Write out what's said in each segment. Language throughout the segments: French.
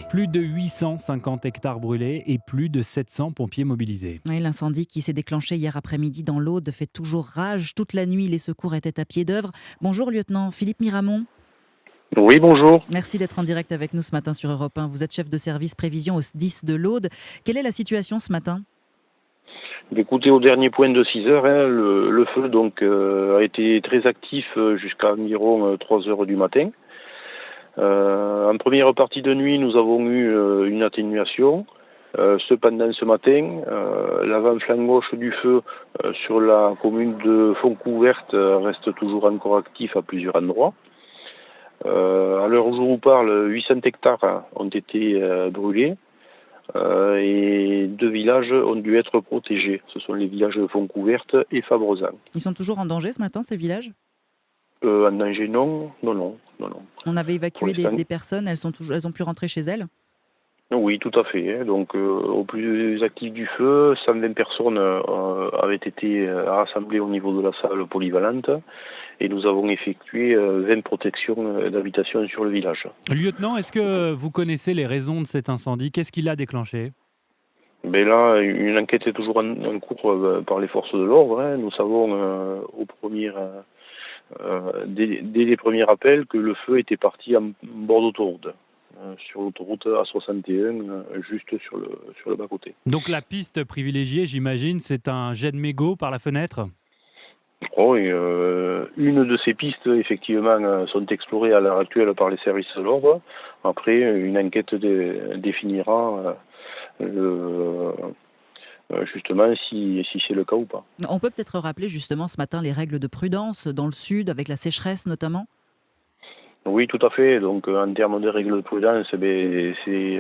Plus de 850 hectares brûlés et plus de 700 pompiers mobilisés. Oui, l'incendie qui s'est déclenché hier après-midi dans l'Aude fait toujours rage. Toute la nuit, les secours étaient à pied d'œuvre. Bonjour lieutenant Philippe Miramont. Oui, bonjour. Merci d'être en direct avec nous ce matin sur Europe 1. Vous êtes chef de service prévision au SDIS de l'Aude. Quelle est la situation ce matin ? Écoutez, au dernier point de 6 heures, le feu a été très actif jusqu'à environ 3 heures du matin. En première partie de nuit, nous avons eu une atténuation. Cependant, ce matin, l'avant-flanc gauche du feu sur la commune de Fontcouverte reste toujours encore actif à plusieurs endroits. À l'heure où je vous parle, 800 hectares ont été brûlés. Et 2 villages ont dû être protégés. Ce sont les villages de Fontcouverte et Fabrezan. Ils sont toujours en danger ce matin, ces villages ? En danger, non. On avait Pour évacué l'instant, des personnes, elles ont pu rentrer chez elles ? oui, tout à fait. Donc, au plus actif du feu, 120 personnes avaient été rassemblées au niveau de la salle polyvalente et nous avons effectué 20 protections d'habitation sur le village. Lieutenant, est-ce que vous connaissez les raisons de cet incendie ? Qu'est-ce qui l'a déclenché ? Mais là, une enquête est toujours en cours par les forces de l'ordre. Nous savons dès les premiers appels que le feu était parti en bord d'autoroute, sur l'autoroute A61, juste sur le bas-côté. Donc la piste privilégiée, j'imagine, c'est un jet de mégot par la fenêtre ? Oh, et, une de ces pistes, effectivement, sont explorées à l'heure actuelle par les services de l'ordre. Après, une enquête définira justement si c'est le cas ou pas. On peut peut-être rappeler justement ce matin les règles de prudence dans le sud, avec la sécheresse notamment ? Oui, tout à fait. Donc, en termes de règles de prudence, c'est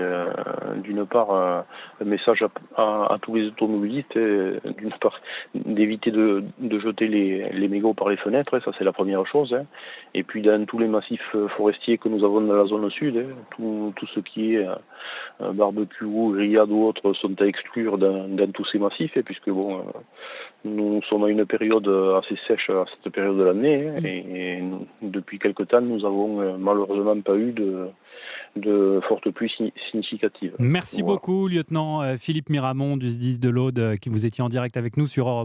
d'une part un message à tous les automobilistes, d'une part d'éviter de jeter les mégots par les fenêtres, ça c'est la première chose. Et puis dans tous les massifs forestiers que nous avons dans la zone sud, tout ce qui est barbecue, grillade ou autre sont à exclure dans tous ces massifs, puisque nous sommes à une période assez sèche à cette période de l'année, et depuis quelque temps, nous avons malheureusement pas eu de fortes pluies significatives. Merci Voilà. beaucoup, lieutenant Philippe Miramont du SDIS de l'Aude, qui vous étiez en direct avec nous sur Europe.